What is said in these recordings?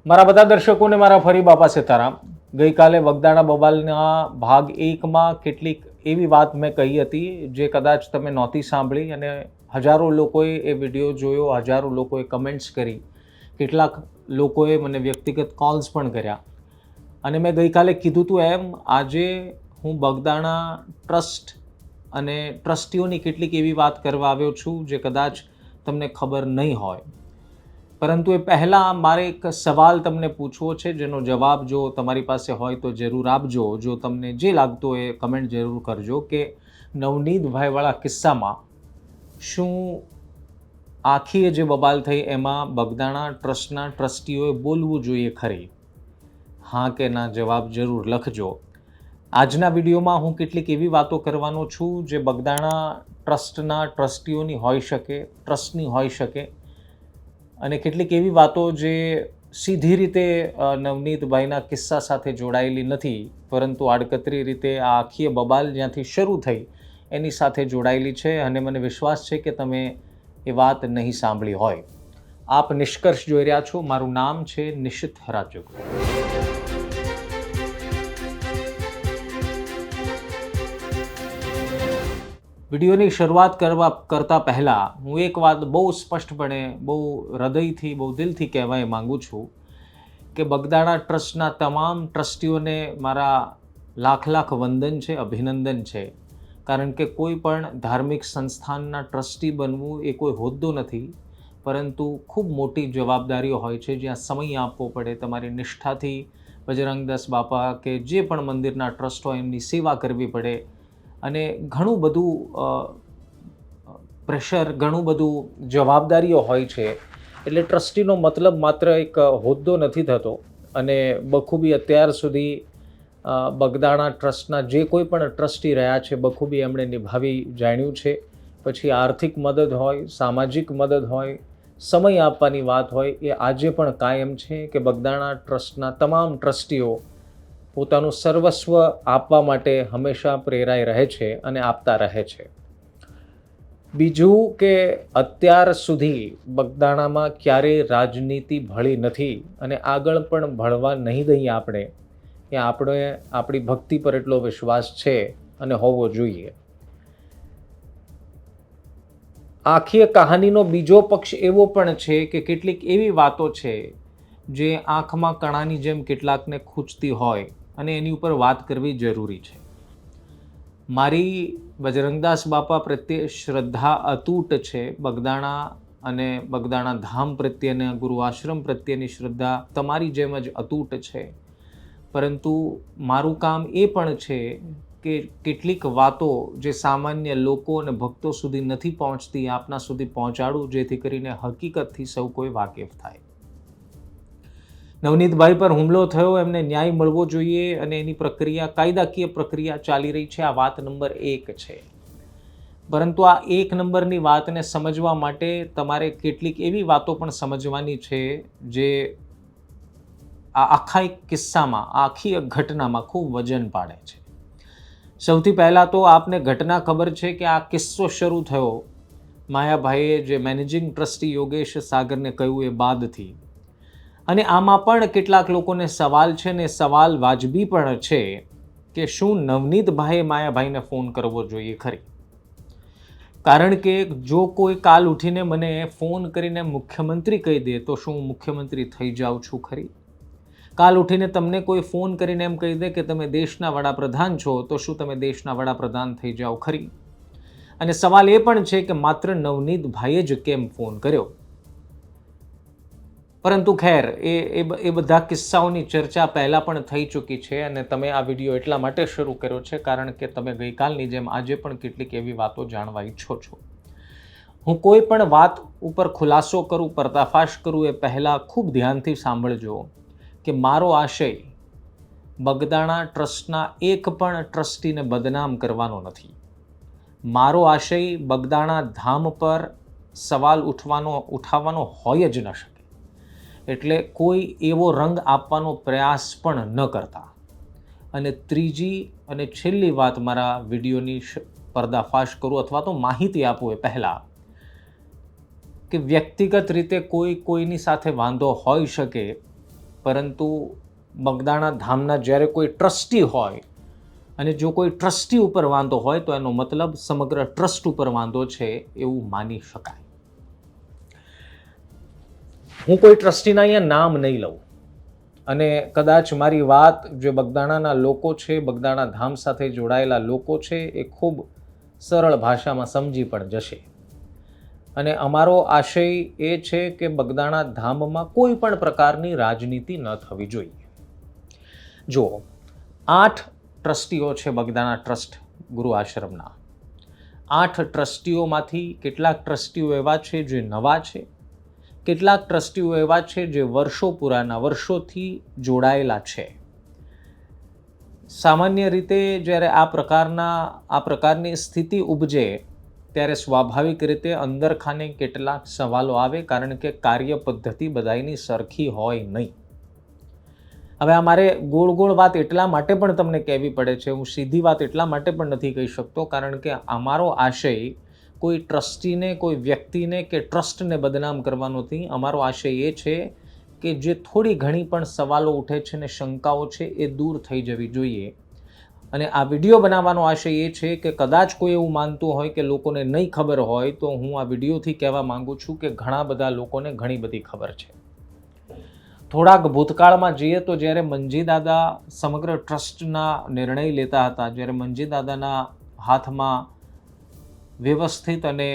મારા બધા દર્શકોને મારા ફરી બાપા સીતારામ. ગઈકાલે બગદાણા બબાલના ભાગ 1માં કેટલીક એવી વાત મેં કહી હતી જે કદાચ તમે નહોતી સાંભળી અને હજારો લોકોએ એ વિડીયો જોયો, હજારો લોકોએ કમેન્ટ્સ કરી, કેટલાક લોકોએ મને વ્યક્તિગત કોલ્સ પણ કર્યા. અને મેં ગઈકાલે કીધું હતું એમ આજે હું બગદાણા ટ્રસ્ટ અને ટ્રસ્ટીઓની કેટલીક એવી વાત કરવા આવ્યો છું જે કદાચ તમને ખબર નહીં હોય. પરંતુ એ પહેલાં મારે એક સવાલ તમને પૂછવો છે જેનો જવાબ જો તમારી પાસે હોય તો જરૂર આપજો. જો તમને જે લાગતું હોય એ કમેન્ટ જરૂર કરજો કે નવનીતભાઈવાળા કિસ્સામાં શું આખી જે બબાલ થઈ એમાં બગદાણા ટ્રસ્ટના ટ્રસ્ટીઓએ બોલવું જોઈએ ખરી? હા કે ના જવાબ જરૂર લખજો. આજના વિડીયોમાં હું કેટલીક એવી વાતો કરવાનો છું જે બગદાણા ટ્રસ્ટના ટ્રસ્ટીઓની હોઈ શકે, ટ્રસ્ટની હોઈ શકે, અને કેટલીક એવી વાતો જે સીધી રીતે નવનીતભાઈના કિસ્સા સાથે જોડાયેલી નથી, પરંતુ આડકતરી રીતે આ આખી બબાલ જ્યાંથી શરૂ થઈ એની સાથે જોડાયેલી છે. અને મને વિશ્વાસ છે કે તમે એ વાત નહીં સાંભળી હોય. આપ નિષ્કર્ષ જોઈ રહ્યા છો. મારું નામ છે નિશિત રાજ્ય. વિડીયોની શરૂઆત કરતાં પહેલાં હું એક વાત બહુ સ્પષ્ટપણે, બહુ હૃદયથી, બહુ દિલથી કહેવા માગું છું કે બગદાણા ટ્રસ્ટના તમામ ટ્રસ્ટીઓને મારા લાખ વંદન છે, અભિનંદન છે. કારણ કે કોઈ પણ ધાર્મિક સંસ્થાનના ટ્રસ્ટી બનવું એ કોઈ હોદ્દો નથી, પરંતુ ખૂબ મોટી જવાબદારીઓ હોય છે જ્યાં સમય આપવો પડે, તમારી નિષ્ઠાથી બજરંગદાસ બાપા કે જે પણ મંદિરના ટ્રસ્ટ હોય એમની સેવા કરવી પડે, અને ઘણું બધું પ્રેશર, ઘણું બધું જવાબદારીઓ હોય છે. એટલે ટ્રસ્ટીનો મતલબ માત્ર એક હોદ્દો નથી થતો. અને બખૂબી અત્યાર સુધી બગદાણા ટ્રસ્ટના જે કોઈ પણ ટ્રસ્ટી રહ્યા છે બખૂબી એમણે નિભાવી જાણ્યું છે. પછી આર્થિક મદદ હોય, સામાજિક મદદ હોય, સમય આપવાની વાત હોય, એ આજે પણ કાયમ છે કે બગદાણા ટ્રસ્ટના તમામ ટ્રસ્ટીઓ પોતાનું સર્વસ્વ આપવા માટે હંમેશા પ્રેરાઈ રહે છે અને આપતા રહે છે. બીજું કે અત્યાર સુધી બગદાણામાં ક્યારેય રાજનીતિ ભળી નથી અને આગળ પણ ભળવા નહીં દઈએ આપણે. કે આપણે આપણી ભક્તિ પર એટલો વિશ્વાસ છે અને હોવો જોઈએ. આખી કહાનીનો બીજો પક્ષ એવો પણ છે કે કેટલીક એવી વાતો છે જે આંખમાં કણાની જેમ કેટલાકને ખૂંચતી હોય અને એની ઉપર વાત કરવી જરૂરી છે. મારી બજરંગદાસ બાપા પ્રત્યે શ્રદ્ધા અતૂટ છે. બગદાણા અને બગદાણા ધામ પ્રત્યેને, ગુરુ આશ્રમ પ્રત્યેની શ્રદ્ધા તમારી જેમ જ અતૂટ છે. પરંતુ મારું કામ એ પણ છે કે કેટલીક વાતો જે સામાન્ય લોકો અને ભક્તો સુધી નથી પહોંચતી, આપના સુધી પહોંચાડું, જેથી કરીને હકીકતથી સૌ કોઈ વાકેફ થાય. નવનીતભાઈ પર હુમલો થયો, એમને ન્યાય મળવો જોઈએ અને એની પ્રક્રિયા, કાયદાકીય પ્રક્રિયા ચાલી રહી છે. આ વાત નંબર 1 છે. પરંતુ આ 1 નંબરની વાતને સમજવા માટે તમારે કેટલીક એવી વાતો પણ સમજવાની છે જે આ આખા એક કિસ્સામાં, આખી એક ઘટનામાં ખૂબ વજન પાડે છે. સૌથી પહેલાં તો આપને ઘટના ખબર છે કે આ કિસ્સો શરૂ થયો માયાભાઈએ જે મેનેજિંગ ટ્રસ્ટી યોગેશ સાગરને કહ્યું એ બાદથી. અને આમાં પણ કેટલાક લોકોને સવાલ છે, ને સવાલ વાજબી પણ છે કે શું નવનીતભાઈએ માયાભાઈને ફોન કરવો જોઈએ ખરી? કારણ કે જો કોઈ કાલ ઉઠીને મને ફોન કરીને મુખ્યમંત્રી કહી દે તો શું હું મુખ્યમંત્રી થઈ જાઉં છું ખરી? કાલ ઉઠીને તમને કોઈ ફોન કરીને એમ કહી દે કે તમે દેશના વડાપ્રધાન છો તો શું તમે દેશના વડાપ્રધાન થઈ જાઓ ખરી? અને સવાલ એ પણ છે કે માત્ર નવનીતભાઈએ જ કેમ ફોન કર્યો? પરંતુ ખેર, એ બધા કિસ્સાઓની ચર્ચા પહેલાં પણ થઈ ચૂકી છે અને તમે આ વિડીયો એટલા માટે શરૂ કર્યો છે કારણ કે તમે ગઈકાલની જેમ આજે પણ કેટલીક એવી વાતો જાણવા ઈચ્છો છો. હું કોઈ પણ વાત ઉપર ખુલાસો કરું, પર્દાફાશ કરું એ પહેલાં ખૂબ ધ્યાનથી સાંભળજો કે મારો આશય બગદાણા ટ્રસ્ટના એક પણ ટ્રસ્ટીને બદનામ કરવાનો નથી. મારો આશય બગદાણા ધામ પર સવાલ ઉઠાવવાનો હોય જ ન શકે. એટલે કોઈ એવો રંગ આપવાનો પ્રયાસ પણ ન કરતા. અને ત્રીજી અને છેલ્લી વાત મારા વિડીયોની પર્દાફાશ કરું અથવા તો માહિતી આપું એ પહેલાં કે વ્યક્તિગત રીતે કોઈની સાથે વાંધો હોઈ શકે, પરંતુ બગદાણા ધામના જ્યારે કોઈ ટ્રસ્ટી હોય અને જો કોઈ ટ્રસ્ટી ઉપર વાંધો હોય તો એનો મતલબ સમગ્ર ટ્રસ્ટ ઉપર વાંધો છે એવું માની શકાય. હું કોઈ ટ્રસ્ટીના અહીંયા નામ નહીં લઉં અને કદાચ મારી વાત જે બગદાણાના લોકો છે, બગદાણા ધામ સાથે જોડાયેલા લોકો છે, એ ખૂબ સરળ ભાષામાં સમજી પણ જશે. અને અમારો આશય એ છે કે બગદાણા ધામમાં કોઈ પણ પ્રકારની રાજનીતિ ન થવી જોઈએ. જુઓ, 8 ટ્રસ્ટીઓ છે બગદાણા ટ્રસ્ટ ગુરુ આશ્રમના. 8 ટ્રસ્ટીઓમાંથી કેટલાક ટ્રસ્ટીઓ એવા છે જે નવા છે, કેટલાક ટ્રસ્ટીઓ એવા છે જે વર્ષોથી જોડાયેલા છે. સામાન્ય રીતે જ્યારે આ પ્રકારની સ્થિતિ ઉપજે ત્યારે સ્વાભાવિક રીતે અંદરખાને કેટલાક સવાલો આવે, કારણ કે કાર્ય પદ્ધતિ બધાની સરખી હોય નહીં. હવે આ મારે ગોળ વાત એટલા માટે પણ તમને કહેવી પડે છે, હું સીધી વાત એટલા માટે પણ નથી કહી શકતો, કારણ કે અમારો આશય કોઈ ટ્રસ્ટીને, કોઈ વ્યક્તિને કે ટ્રસ્ટને બદનામ કરવાનો નથી. અમારો આશય એ છે કે જે થોડી ઘણી પણ સવાલો ઉઠે છે ને શંકાઓ છે એ દૂર થઈ જવી જોઈએ. અને આ વિડીયો બનાવવાનો આશય એ છે કે કદાચ કોઈ એવું માનતું હોય કે લોકોને નહીં ખબર હોય, તો હું આ વિડીયોથી કહેવા માંગુ છું કે ઘણા બધા લોકોને ઘણી બધી ખબર છે. થોડાક ભૂતકાળમાં જઈએ તો જ્યારે મંજી દાદા સમગ્ર ટ્રસ્ટના નિર્ણય લેતા હતા, જ્યારે મંજી દાદાના હાથમાં વ્યવસ્થિત અને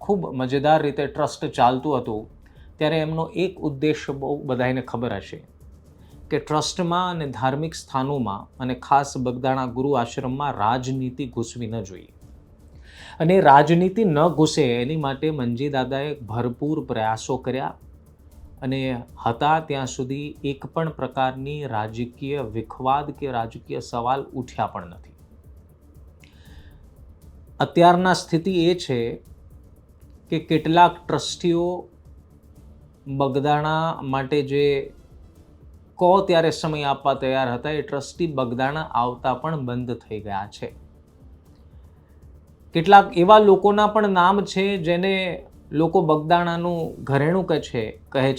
ખૂબ મજેદાર રીતે ટ્રસ્ટ ચાલતું હતું, ત્યારે એમનો એક ઉદ્દેશ બહુ બધાને ખબર હશે કે ટ્રસ્ટમાં અને ધાર્મિક સ્થાનોમાં અને ખાસ બગદાણા ગુરુ આશ્રમમાં રાજનીતિ ઘૂસવી ન જોઈએ. અને રાજનીતિ ન ઘૂસે એની માટે મંજી દાદાએ ભરપૂર પ્રયાસો કર્યા અને હતા ત્યાં સુધી એક પણ પ્રકારની રાજકીય વિખવાદ કે રાજકીય સવાલ ઉઠ્યા પણ નથી. અત્યારના સ્થિતિ એ છે કે કેટલાક ટ્રસ્ટીઓ બગદાણા માટે જે કહો ત્યારે સમય આપવા તૈયાર હતા, એ ટ્રસ્ટી બગદાણા આવતા પણ બંધ થઈ ગયા છે. કેટલાક એવા લોકોના પણ નામ છે જેને લોકો બગદાણાનું ઘરેણું કહે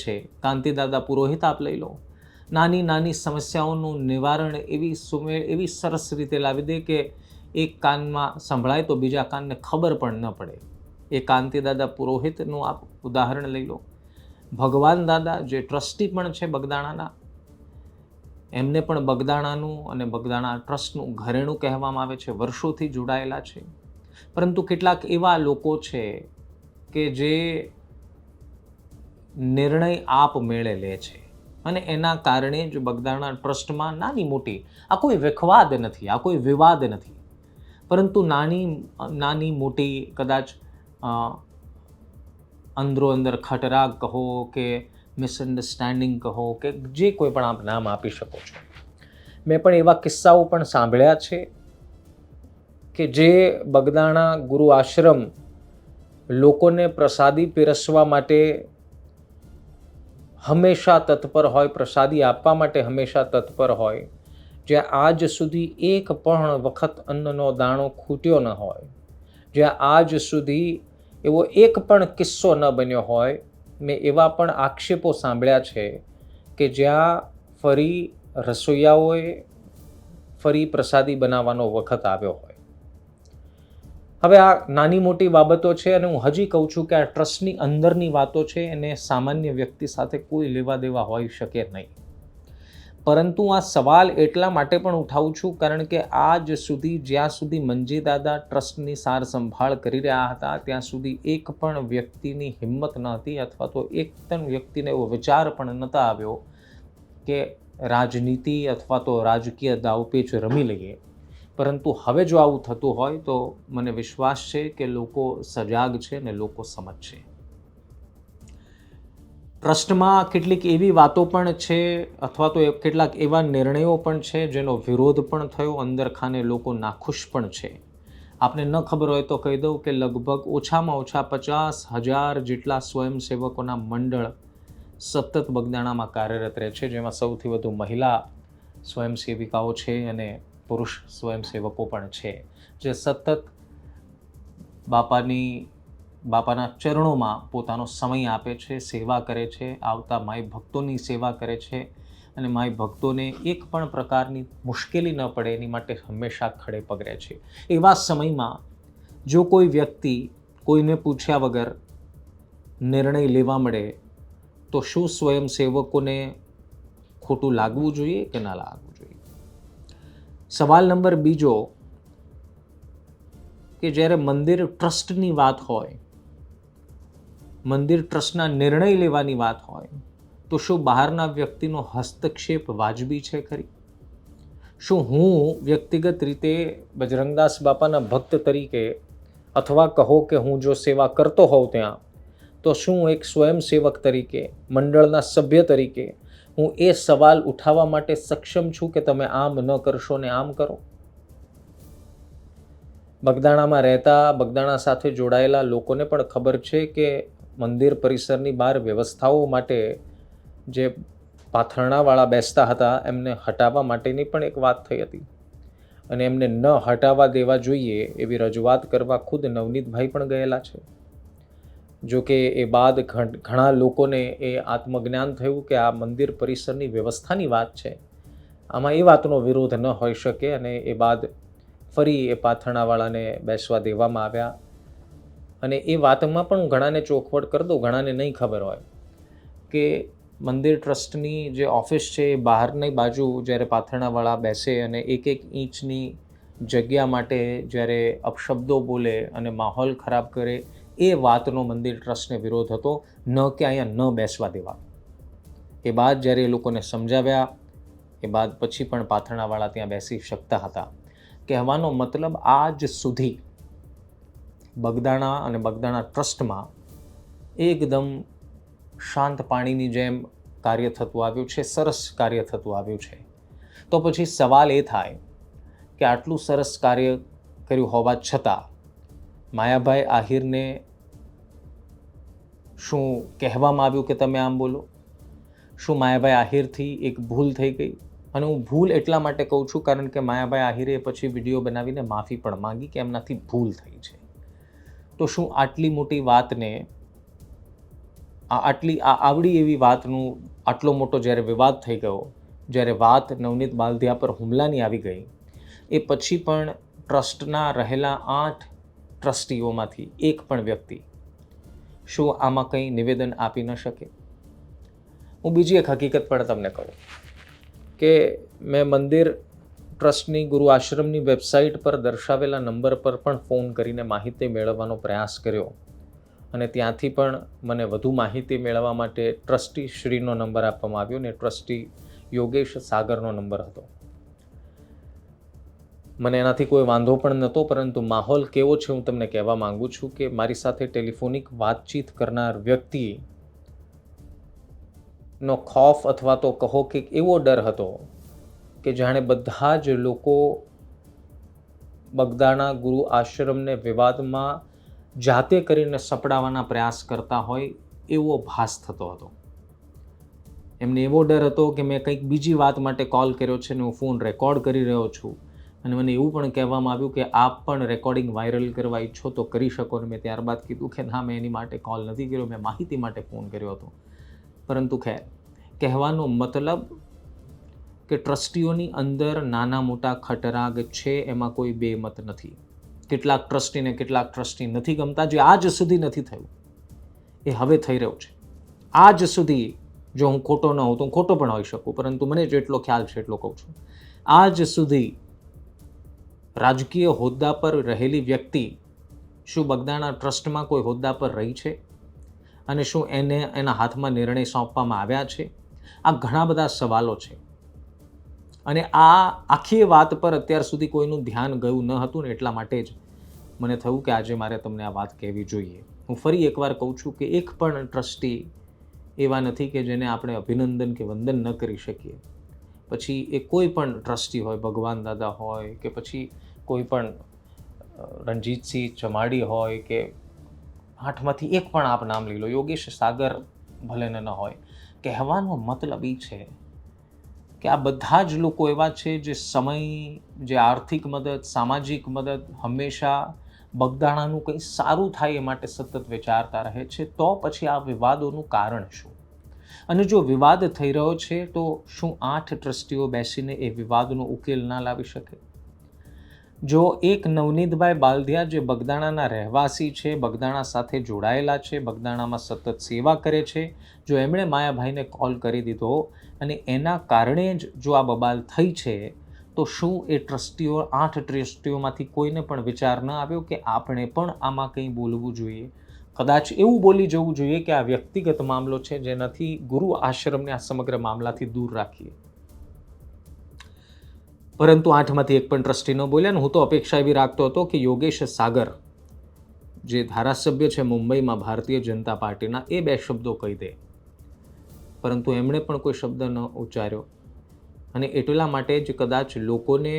છે. કાંતિદાદા પુરોહિત આપ લઈ લો. નાની સમસ્યાઓનું નિવારણ એવી સરસ રીતે લાવી દે કે એક કાનમાં સંભળાય તો બીજા કાનને ખબર પણ ન પડે. એ કાંતિદાદા પુરોહિતનું આપ ઉદાહરણ લઈ લો. ભગવાન દાદા જે ટ્રસ્ટી પણ છે બગદાણાના, એમને પણ બગદાણાનું અને બગદાણા ટ્રસ્ટનું ઘરેણું કહેવામાં આવે છે, વર્ષોથી જોડાયેલા છે. પરંતુ કેટલાક એવા લોકો છે કે જે નિર્ણય આપમેળે લે છે અને એના કારણે જ બગદાણા ટ્રસ્ટમાં નાની મોટી, આ કોઈ વિખવાદ નથી, આ કોઈ વિવાદ નથી, પરંતુ નાની મોટી કદાચ અંદરો અંદર ખટરાગ કહો કે મિસઅન્ડરસ્ટેન્ડિંગ કહો કે જે કોઈ પણ આપ નામ આપી શકો છો. મેં પણ એવા કિસ્સાઓ પણ સાંભળ્યા છે કે જે બગદાણા ગુરુ આશ્રમ લોકોને પ્રસાદી પીરસવા માટે હંમેશા તત્પર હોય, પ્રસાદી આપવા માટે હંમેશા તત્પર હોય, જ્યાં આજ સુધી એક પણ વખત અન્નનો દાણો ખૂટ્યો ન હોય, જ્યાં આજ સુધી એવો એક પણ કિસ્સો ન બન્યો હોય. મેં એવા પણ આક્ષેપો સાંભળ્યા છે કે જ્યાં ફરી રસોઈયાઓએ ફરી પ્રસાદી બનાવવાનો વખત આવ્યો હોય. હવે આ નાની મોટી બાબતો છે અને હું હજી કહું છું કે આ ટ્રસ્ટની અંદરની વાતો છે, એને સામાન્ય વ્યક્તિ સાથે કોઈ લેવા દેવા હોઈ શકે નહીં. પરંતુ આ સવાલ એટલા માટે પણ ઉઠાવું છું કારણ કે આજ સુધી જ્યાં સુધી મંજી દાદા ટ્રસ્ટની સાર સંભાળ કરી રહ્યા હતા, ત્યાં સુધી એક પણ વ્યક્તિની હિંમત ન હતી અથવા તો એક પણ વ્યક્તિને એવો વિચાર પણ નહોતો આવ્યો કે રાજનીતિ અથવા તો રાજકીય દાવપેચ રમી લઈએ. પરંતુ હવે જો આવું થતું હોય તો મને વિશ્વાસ છે કે લોકો સજાગ છે ને લોકો સમજશે. ટ્રસ્ટમાં કેટલીક એવી વાતો પણ છે અથવા તો કેટલાક એવા નિર્ણયો પણ છે જેનો વિરોધ પણ થયો, અંદરખાને લોકો નાખુશ પણ છે. આપને ન ખબર હોય તો કહી દઉં કે લગભગ ઓછામાં ઓછા 50,000 જેટલા સ્વયંસેવકોના મંડળ સતત બગદાણામાં કાર્યરત રહે છે, જેમાં સૌથી વધુ મહિલા સ્વયંસેવિકાઓ છે અને પુરુષ સ્વયંસેવકો પણ છે, જે સતત બાપાના ચરણોમાં પોતાનો સમય આપે છે, સેવા કરે છે, આવતા માય ભક્તોની સેવા કરે છે અને માય ભક્તોને એક પણ પ્રકારની મુશ્કેલી ન પડે એની માટે હંમેશા ખડે પગ રહે છે. એવા સમયમાં જો કોઈ વ્યક્તિ કોઈને પૂછ્યા વગર નિર્ણય લેવા મળે તો શું સ્વયંસેવકોને ખોટું લાગવું જોઈએ કે ના લાગવું જોઈએ? સવાલ નંબર બીજો કે જ્યારે મંદિર ટ્રસ્ટની વાત હોય, મંદિર ટ્રસ્ટના નિર્ણય લેવાની વાત હોય તો શું બહારના વ્યક્તિનો હસ્તક્ષેપ વાજબી છે ખરી? શું હું વ્યક્તિગત રીતે બજરંગદાસ બાપાના ભક્ત તરીકે અથવા કહો કે હું જો સેવા કરતો હોઉં ત્યાં, તો શું એક સ્વયંસેવક તરીકે, મંડળના સભ્ય તરીકે હું એ સવાલ ઉઠાવવા માટે સક્ષમ છું કે તમે આમ ન કરશો ને આમ કરો? બગદાણામાં રહેતા, બગદાણા સાથે જોડાયેલા લોકોને પણ ખબર છે કે મંદિર પરિસરની બહાર વ્યવસ્થાઓ માટે જે પાથરણાવાળા બેસતા હતા એમને હટાવવા માટેની પણ એક વાત થઈ હતી અને એમને ન હટાવવા દેવા જોઈએ એવી રજૂઆત કરવા ખુદ નવનીતભાઈ પણ ગયેલા છે. જો કે એ બાદ ઘણા લોકોને એ આત્મજ્ઞાન થયું કે આ મંદિર પરિસરની વ્યવસ્થાની વાત છે, આમાં એ વાતનો વિરોધ ન હોઈ શકે અને એ બાદ ફરી એ પાથરણાવાળાને બેસવા દેવામાં આવ્યા. અને એ વાતમાં પણ ઘણાને ચોખવટ કરી દઉં, ઘણાને નહીં ખબર હોય કે મંદિર ટ્રસ્ટની જે ઓફિસ છે એ બહારની બાજુ જ્યારે પાથરણાવાળા બેસે અને એક ઇંચની જગ્યા માટે જ્યારે અપશબ્દો બોલે અને માહોલ ખરાબ કરે, એ વાતનો મંદિર ટ્રસ્ટને વિરોધ હતો, ન કે અહીંયા ન બેસવા દેવા. એ બાદ જ્યારે એ લોકોને સમજાવ્યા, એ બાદ પછી પણ પાથરણાવાળા ત્યાં બેસી શકતા હતા. કહેવાનો મતલબ આજ સુધી બગદાણા અને બગદાણા ટ્રસ્ટમાં એકદમ શાંત પાણીની જેમ કાર્ય થતું આવ્યું છે, સરસ કાર્ય થતું આવ્યું છે. તો પછી સવાલ એ થાય કે આટલું સરસ કાર્ય કર્યું હોવા છતાં માયાભાઈ આહિરને શું કહેવામાં આવ્યું કે તમે આમ બોલો? શું માયાભાઈ આહિરથી એક ભૂલ થઈ ગઈ? અને હું ભૂલ એટલા માટે કહું છું કારણ કે માયાભાઈ આહિરે પછી વિડીયો બનાવીને માફી પણ માંગી કે એમનાથી ભૂલ થઈ છે. તો શું આટલી મોટી વાતને, આવડી એવી વાતનું આટલો મોટો જ્યારે વિવાદ થઈ ગયો, જ્યારે વાત નવનીત બાલધિયા પર હુમલાની આવી ગઈ, એ પછી પણ ટ્રસ્ટના રહેલા 8 ટ્રસ્ટીઓમાંથી એક પણ વ્યક્તિ શું આમાં કંઈ નિવેદન આપી ન શકે? હું બીજી એક હકીકત પણ તમને કહું કે મેં મંદિર ટ્રસ્ટની ગુરુ આશ્રમની વેબસાઇટ પર દર્શાવેલા નંબર પર પણ ફોન કરીને માહિતી મેળવવાનો પ્રયાસ કર્યો અને ત્યાંથી પણ મને વધુ માહિતી મેળવવા માટે ટ્રસ્ટી શ્રીનો નંબર આપવામાં આવ્યો ને ટ્રસ્ટી યોગેશ સાગરનો નંબર હતો. મને એનાથી કોઈ વાંધો પણ નહોતો, પરંતુ માહોલ કેવો છે હું તમને કહેવા માગું છું કે મારી સાથે ટેલિફોનિક વાતચીત કરનાર વ્યક્તિનો ખોફ અથવા તો કહો કે એવો ડર હતો કે જાણે બધા જ લોકો બગદાણા ગુરુ આશ્રમને વિવાદમાં જાતે કરીને સપડાવવાના પ્રયાસ કરતા હોય એવો ભાસ થતો હતો. એમને એવો ડર હતો કે મેં કંઈક બીજી વાત માટે કોલ કર્યો છે ને હું ફોન રેકોર્ડ કરી રહ્યો છું અને મને એવું પણ કહેવામાં આવ્યું કે આપ પણ રેકોર્ડિંગ વાયરલ કરવા ઈચ્છો તો કરી શકો. ને મેં ત્યારબાદ કીધું કે ના, મેં એની માટે કોલ નથી કર્યો, મેં માહિતી માટે ફોન કર્યો હતો. પરંતુ ખેર, કહેવાનો મતલબ કે ટ્રસ્ટીઓની અંદર નાના મોટા ખટરાગ છે, એમાં કોઈ બેમત નથી. કેટલાક ટ્રસ્ટીને કેટલાક ટ્રસ્ટી નથી ગમતા, જે આજ સુધી નથી થયું એ હવે થઈ રહ્યું છે. આજ સુધી જો હું ખોટો ન હોઉં તો હું ખોટો પણ હોઈ શકું, પરંતુ મને જેટલો ખ્યાલ છે એટલો કહું છું. આજ સુધી રાજકીય હોદ્દા પર રહેલી વ્યક્તિ શું બગદાણા ટ્રસ્ટમાં કોઈ હોદ્દા પર રહી છે અને શું એના હાથમાં નિર્ણય સોંપવામાં આવ્યા છે? આ ઘણા બધા સવાલો છે અને આ આખી વાત પર અત્યાર સુધી કોઈનું ધ્યાન ગયું ન હતું ને એટલા માટે જ મને થયું કે આજે મારે તમને આ વાત કહેવી જોઈએ. હું ફરી એકવાર કહું છું કે એક પણ ટ્રસ્ટી એવા નથી કે જેને આપણે અભિનંદન કે વંદન ન કરી શકીએ. પછી એ કોઈ પણ ટ્રસ્ટી હોય, ભગવાન દાદા હોય કે પછી કોઈ પણ રણજીતસિંહ ચમાડી હોય કે 8માંથી એક પણ આપ નામ લઈ લો, યોગેશ સાગર ભલે ન હોય. કહેવાનો મતલબ એ છે કે આ બધા જ લોકો એવા છે જે સમય, જે આર્થિક મદદ, સામાજિક મદદ હંમેશા બગદાણાનું કંઈ સારું થાય એ માટે સતત વિચારતા રહે છે. તો પછી આ વિવાદોનું કારણ શું? અને જો વિવાદ થઈ રહ્યો છે તો શું 8 ટ્રસ્ટીઓ બેસીને એ વિવાદનો ઉકેલ ના લાવી શકે? જો એક નવનીતભાઈ બાલદિયા, જે બગદાણાના રહેવાસી છે, બગદાણા સાથે જોડાયેલા છે, બગદાણામાં સતત સેવા કરે છે, જો એમણે માયાભાઈને કોલ કરી દીધો અને એના કારણે જ જો આ બબાલ થઈ છે, તો શું એ ટ્રસ્ટીઓ 8 ટ્રસ્ટીઓમાંથી કોઈને પણ વિચાર ન આવ્યો કે આપણે પણ આમાં કંઈ બોલવું જોઈએ? કદાચ એવું બોલી જવું જોઈએ કે આ વ્યક્તિગત મામલો છે, જેનાથી ગુરુ આશ્રમને આ સમગ્ર મામલાથી દૂર રાખીએ. પરંતુ 8માંથી એક પણ ટ્રસ્ટી ન બોલ્યા. ને હું તો અપેક્ષા એવી રાખતો હતો કે યોગેશ સાગર, જે ધારાસભ્ય છે મુંબઈમાં ભારતીય જનતા પાર્ટીના, એ 2 શબ્દો કહી દે, પરંતુ એમણે પણ કોઈ શબ્દ ન ઉચ્ચાર્યો. અને એટલા માટે જ કદાચ લોકોને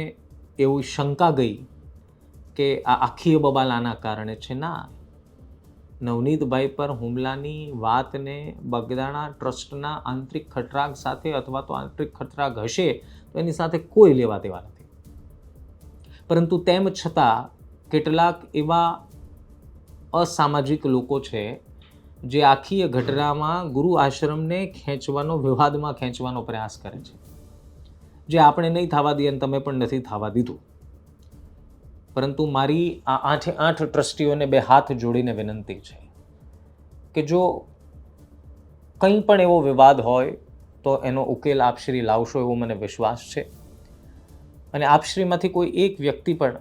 એવી શંકા ગઈ કે આ આખી બબાલ આના કારણે છે. ના, નવનીતભાઈ પર હુમલાની વાતને બગદાણા ટ્રસ્ટના આંતરિક ખટરાગ સાથે, અથવા તો આંતરિક ખટરાગ હશે તો એની સાથે કોઈ લેવા દેવા નથી. પરંતુ તેમ છતાં કેટલાક એવા અસામાજિક લોકો છે જે આખી ઘટનામાં ગુરુ આશ્રમને ખેંચવાનો, વિવાદમાં ખેંચવાનો પ્રયાસ કરે છે, જે આપણે નહીં થવા દઈએ અને તમે પણ નથી થવા દીધું. પરંતુ મારી આ 8 ટ્રસ્ટીઓને 2 હાથ જોડીને વિનંતી છે કે જો કંઈ પણ એવો વિવાદ હોય તો એનો ઉકેલ આપશ્રી લાવશો એવો મને વિશ્વાસ છે. અને આપશ્રીમાંથી કોઈ એક વ્યક્તિ પણ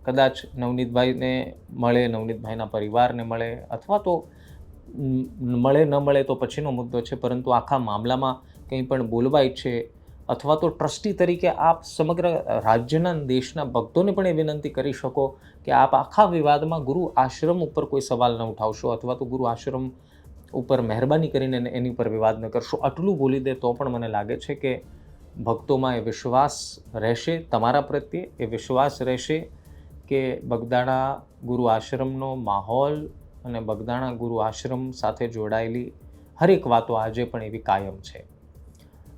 કદાચ નવનીતભાઈને મળે, નવનીતભાઈના પરિવારને મળે, અથવા તો મળે ન મળે તો પછીનો મુદ્દો છે, પરંતુ આખા મામલામાં કંઈ પણ બોલવા ઈચ્છે, અથવા તો ટ્રસ્ટી તરીકે આપ સમગ્ર રાજ્યના, દેશના ભક્તોને પણ એ વિનંતી કરી શકો કે આપ આખા વિવાદમાં ગુરુ આશ્રમ ઉપર કોઈ સવાલ ન ઉઠાવશો, અથવા તો ગુરુ આશ્રમ ઉપર મહેરબાની કરીને એની ઉપર વિવાદ ન કરશો. આટલું બોલી દે તો પણ મને લાગે છે કે ભક્તોમાં એ વિશ્વાસ રહેશે, તમારા પ્રત્યે એ વિશ્વાસ રહેશે કે બગદાણા ગુરુ આશ્રમનો માહોલ અને બગદાણા ગુરુ આશ્રમ સાથે જોડાયેલી હરેક વાતો આજે પણ એવી કાયમ છે.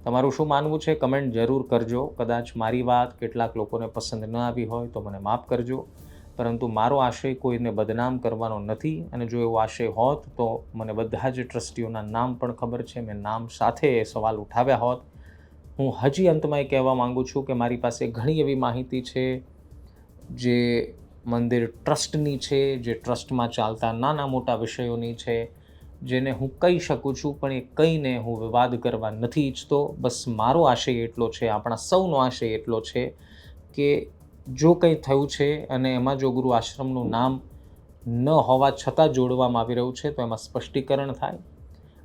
તમારું શું માનવું છે કમેન્ટ જરૂર કરજો. કદાચ મારી વાત કેટલાક લોકોને પસંદ ન આવી હોય તો મને માફ કરજો, પરંતુ મારો આશય કોઈને બદનામ કરવાનો નથી. અને જો એવો આશય હોત તો મને બધા જ ટ્રસ્ટીઓના નામ પણ ખબર છે, મેં નામ સાથે એ સવાલ ઉઠાવ્યા હોત. હું હજી અંતમાં એ કહેવા માગું છું કે મારી પાસે ઘણી એવી માહિતી છે જે મંદિર ટ્રસ્ટની છે, જે ટ્રસ્ટમાં ચાલતા નાના મોટા વિષયોની છે, જેને હું કહી શકું છું, પણ એ કહીને હું વિવાદ કરવા નથી ઈચ્છતો. બસ મારો આશય એટલો છે, આપણા સૌનો આશય એટલો છે કે જો કંઈ થયું છે અને એમાં જો ગુરુ આશ્રમનું નામ ન હોવા છતાં જોડવામાં આવી રહ્યું છે તો એમાં સ્પષ્ટીકરણ થાય.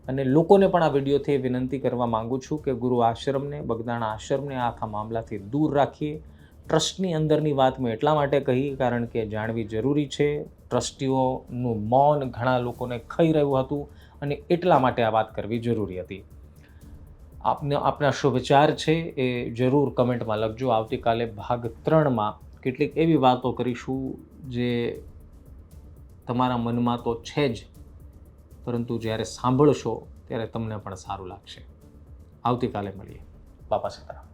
અને લોકોને પણ આ વિડીયોથી વિનંતી કરવા માગું છું કે ગુરુ આશ્રમને, બગદાણા આશ્રમને આખા મામલાથી દૂર રાખીએ. ટ્રસ્ટની અંદરની વાત મેં એટલા માટે કહી કારણ કે જાણવી જરૂરી છે. ટ્રસ્ટીઓનું મૌન ઘણા લોકોને ખાઈ રહ્યું હતું અને એટલા માટે આ વાત કરવી જરૂરી હતી. આપના શું વિચાર છે એ જરૂર કમેન્ટમાં લખજો. આવતીકાલે ભાગ 3માં કેટલીક એવી વાતો કરીશું જે તમારા મનમાં તો છે જ, પરંતુ જ્યારે સાંભળશો ત્યારે તમને પણ સારું લાગશે. આવતીકાલે મળીએ. બાપા સીતારામ.